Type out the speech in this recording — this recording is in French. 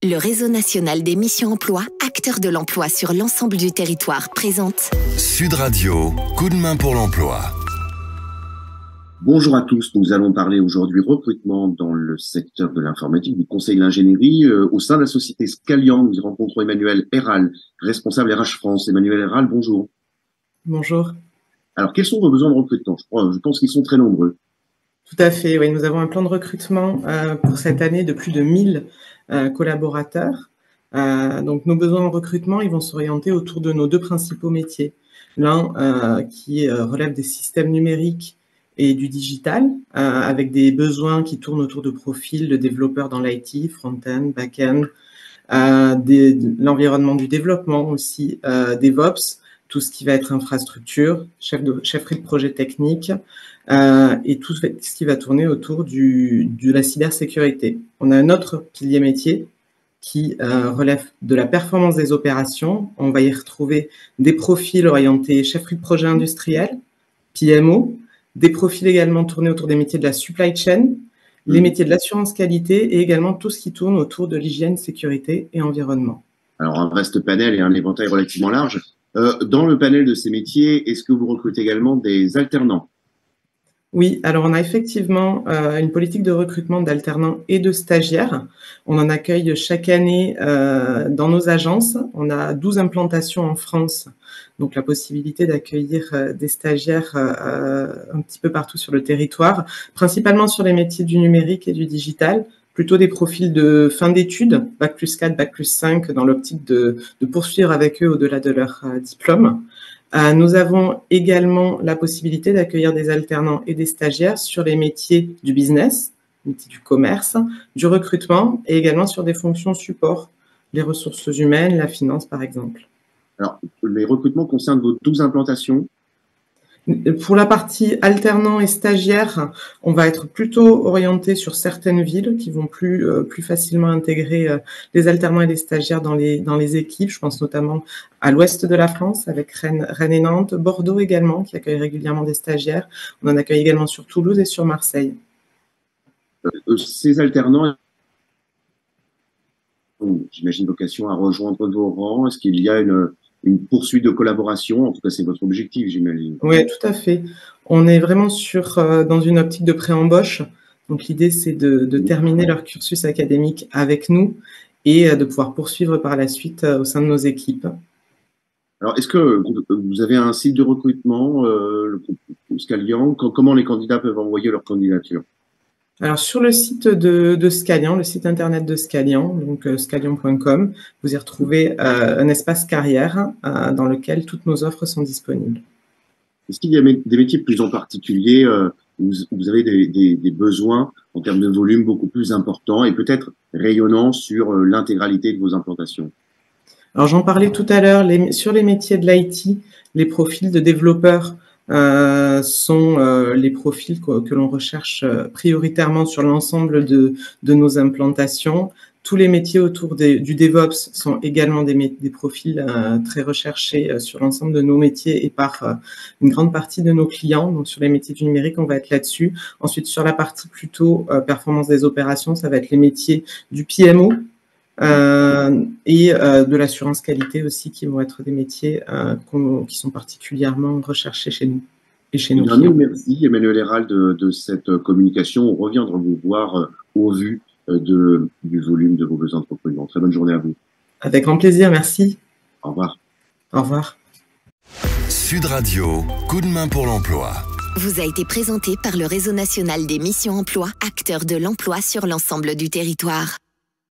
Le Réseau national des missions emploi, acteur de l'emploi sur l'ensemble du territoire, présente Sud Radio, coup de main pour l'emploi. Bonjour à tous, nous allons parler aujourd'hui recrutement dans le secteur de l'informatique, du conseil de l'ingénierie. Au sein de la société Scalian, nous y rencontrons Emmanuel Herral, responsable RH France. Emmanuel Herral, bonjour. Bonjour. Alors, quels sont vos besoins de recrutement? Je pense qu'ils sont très nombreux. Tout à fait, oui. Nous avons un plan de recrutement pour cette année de plus de 1000 collaborateurs. Donc, nos besoins en recrutement, ils vont s'orienter autour de nos deux principaux métiers. L'un qui relève des systèmes numériques et du digital, avec des besoins qui tournent autour de profils de développeurs dans l'IT, front-end, back-end, l'environnement du développement aussi, DevOps, tout ce qui va être infrastructure, chefferie de projet technique, et tout ce qui va tourner autour de la cybersécurité. On a un autre pilier métier qui relève de la performance des opérations. On va y retrouver des profils orientés chefferie de projet industriel, PMO, des profils également tournés autour des métiers de la supply chain, les métiers de l'assurance qualité et également tout ce qui tourne autour de l'hygiène, sécurité et environnement. Alors, un vaste panel et un éventail relativement large. Dans le panel de ces métiers, est-ce que vous recrutez également des alternants? Oui, alors on a effectivement une politique de recrutement d'alternants et de stagiaires. On en accueille chaque année dans nos agences. On a 12 implantations en France, donc la possibilité d'accueillir des stagiaires un petit peu partout sur le territoire, principalement sur les métiers du numérique et du digital, plutôt des profils de fin d'études, Bac+4, Bac+5, dans l'optique de poursuivre avec eux au-delà de leur diplôme. Nous avons également la possibilité d'accueillir des alternants et des stagiaires sur les métiers du business, métiers du commerce, du recrutement et également sur des fonctions support, les ressources humaines, la finance par exemple. Alors, les recrutements concernent vos 12 implantations? Pour la partie alternants et stagiaires, on va être plutôt orienté sur certaines villes qui vont plus facilement intégrer les alternants et les stagiaires dans les équipes. Je pense notamment à l'ouest de la France avec Rennes et Nantes, Bordeaux également qui accueille régulièrement des stagiaires. On en accueille également sur Toulouse et sur Marseille. Ces alternants ont, j'imagine, vocation à rejoindre vos rangs. Est-ce qu'il y a une poursuite de collaboration? En tout cas, c'est votre objectif, j'imagine. Oui, tout à fait. On est vraiment dans une optique de pré-embauche. Donc, l'idée, c'est de terminer leur cursus académique avec nous et de pouvoir poursuivre par la suite au sein de nos équipes. Alors, est-ce que vous avez un site de recrutement, Scalian? Comment les candidats peuvent envoyer leur candidature? Alors, sur le site de Scalian, le site internet de Scalian, donc scalian.com, vous y retrouvez un espace carrière dans lequel toutes nos offres sont disponibles. Est-ce qu'il y a des métiers plus en particulier où vous avez des besoins en termes de volume beaucoup plus importants et peut-être rayonnants sur l'intégralité de vos implantations? Alors, j'en parlais tout à l'heure, sur les métiers de l'IT, les profils de développeurs sont les profils que l'on recherche prioritairement sur l'ensemble de nos implantations. Tous les métiers autour du DevOps sont également des profils très recherchés sur l'ensemble de nos métiers et par une grande partie de nos clients. Donc, sur les métiers du numérique, on va être là-dessus. Ensuite, sur la partie plutôt performance des opérations, ça va être les métiers du PMO, et de l'assurance qualité aussi, qui vont être des métiers qui sont particulièrement recherchés chez nous et chez nos clients. Merci Emmanuel Herral de cette communication. On reviendra vous voir au vu du volume de vos besoins de recrutement. Très bonne journée à vous. Avec grand plaisir, merci. Au revoir. Au revoir. Sud Radio, coup de main pour l'emploi. Vous a été présenté par le Réseau national des missions emploi, acteur de l'emploi sur l'ensemble du territoire.